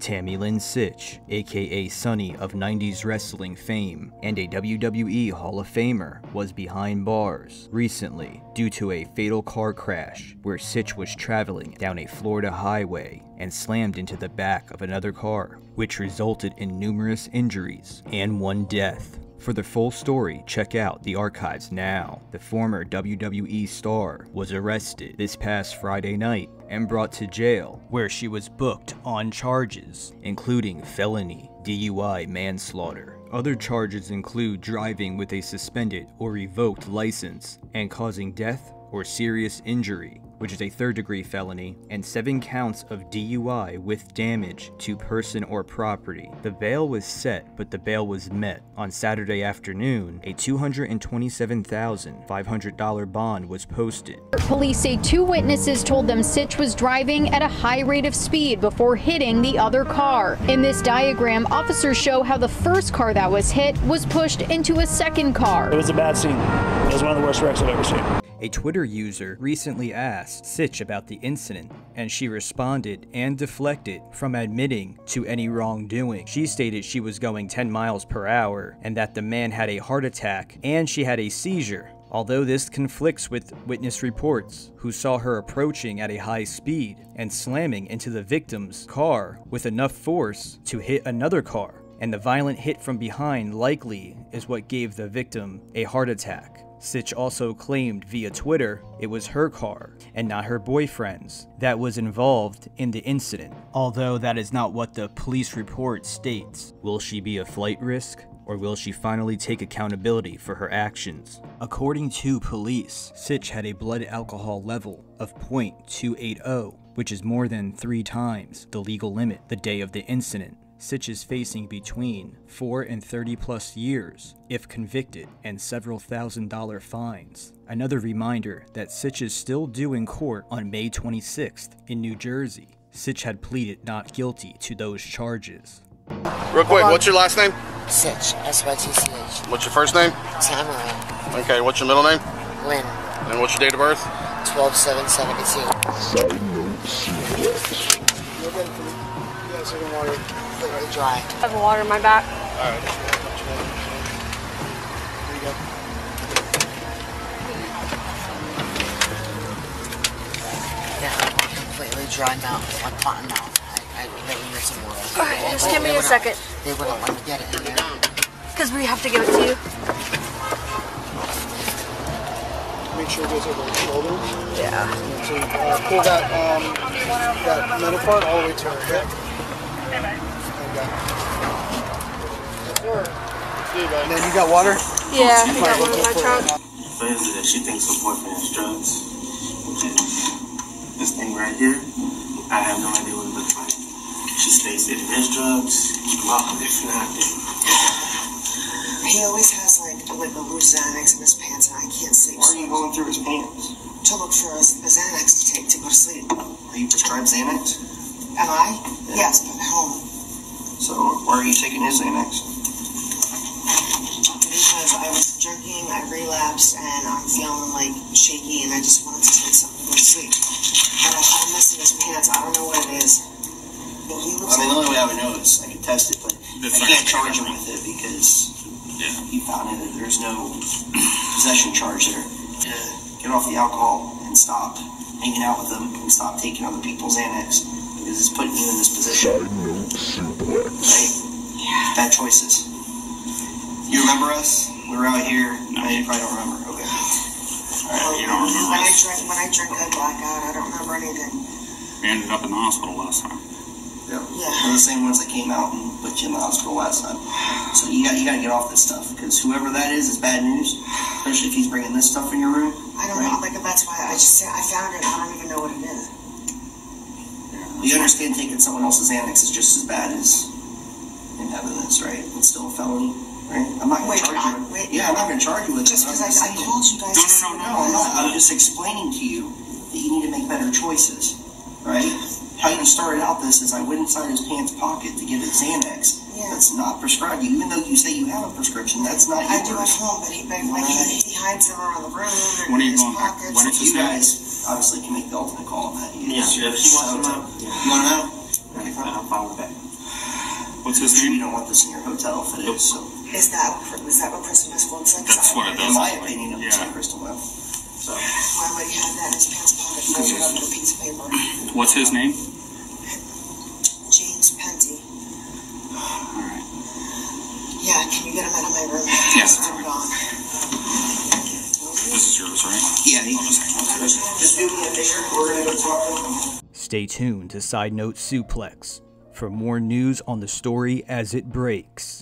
Tammy Lynn Sytch, aka Sunny of 90s wrestling fame and a WWE Hall of Famer, was behind bars recently due to a fatal car crash where Sytch was traveling down a Florida highway and slammed into the back of another car, which resulted in numerous injuries and one death. For the full story, check out the archives now. The former WWE star was arrested this past Friday night and brought to jail, where she was booked on charges, including felony, DUI manslaughter. Other charges include driving with a suspended or revoked license and causing death or serious injury, which is a third-degree felony, and 7 counts of DUI with damage to person or property. The bail was set, but the bail was met. On Saturday afternoon, a $227,500 bond was posted. Police say 2 witnesses told them Sytch was driving at a high rate of speed before hitting the other car. In this diagram, officers show how the first car that was hit was pushed into a second car. It was a bad scene. It was one of the worst wrecks I've ever seen. A Twitter user recently asked Sytch about the incident, and she responded and deflected from admitting to any wrongdoing. She stated she was going 10 miles per hour and that the man had a heart attack and she had a seizure. Although this conflicts with witness reports who saw her approaching at a high speed and slamming into the victim's car with enough force to hit another car, and the violent hit from behind likely is what gave the victim a heart attack. Sytch also claimed via Twitter it was her car and not her boyfriend's that was involved in the incident, although that is not what the police report states. Will she be a flight risk, or will she finally take accountability for her actions? According to police, Sytch had a blood alcohol level of .280, which is more than 3 times the legal limit the day of the incident. Sytch is facing between 4 and 30+ years if convicted, and several $1,000 fines. Another reminder that Sytch is still due in court on May 26th in New Jersey. Sytch had pleaded not guilty to those charges. Real quick, what's your last name? Sytch, S-Y-T-C-H. What's your first name? Tammy Lynn. Okay, what's your middle name? Lynn. And what's your date of birth? 12/7/72. Sidenote Suplex. Completely dry. I have water in my back. Alright. Here you go. Yeah, completely dry mouth, like cotton mouth. I bet you some water. Alright, just give me a second. They wouldn't let me get it in there. Because we have to give it to you. Make sure it goes over the shoulders. Yeah. So pull that middle part all the way to her hip. And then you got water? Yeah, I got one in my trunk. That she thinks her boyfriend has drugs. This thing right here, I have no idea what it looks like. She states that it is drugs. Well, if not, then... He always has like a loose Xanax in his pants, and I can't sleep. Why are you going through his pants? To look for a Xanax to take to go to sleep. Are you prescribed Xanax? Am I? Yeah. Yes, but at home. So, why are you taking his Xanax? Because I was drinking, I relapsed, and I'm feeling like shaky, and I just wanted to take something to go to sleep. And I found this in his pants. I don't know what it is. But he looks the only way I would know is I could test it, but I can't charge him with it because he found it. There's no possession charge there. Get off the alcohol and stop hanging out with them and stop taking other people's Xanax because it's putting you in this position. Right? Yeah. Bad choices. You remember us? We were out here. No, you probably don't remember. Okay. Alright, you don't remember when I drink, I black out. I don't remember anything. We ended up in the hospital last time. Yeah. We're the same ones that came out and put you in the hospital last time. So you got to get off this stuff because whoever that is bad news, especially if he's bringing this stuff in your room. I don't know. Like that's why I found it. I don't even know what it is. You understand taking someone else's Xanax is just as bad as him having this, right? It's still a felony, right? I'm not going to charge you. I'm not going to charge you with just because I told you guys. No, I'm not. I'm just explaining to you that you need to make better choices, right? How you started out this is I went inside his pants pocket to get his Xanax. Yeah. That's not prescribed. Even though you say you have a prescription, that's not yours. I do at home, but he hides them around the room and when in his pockets. When it's you guys obviously can make the ultimate call on that. Yeah, if she wants to know. You want to know? I'm fine with that. What's his I'm sure name? you don't want this in your hotel if it is, so. Is that what crystal meth looks like? That's what it does. In my look like. opinion, it looks like crystal meth. So. Why would he have that in his pants pocket? Folded up in a piece of paper. What's his name? James Penty. Alright. Yeah, can you get him out of my room? Yes. Turn it on. This is yours, right? Yeah, just do me a favor. We're gonna go talk to him. Stay tuned to Sidenote Suplex for more news on the story as it breaks.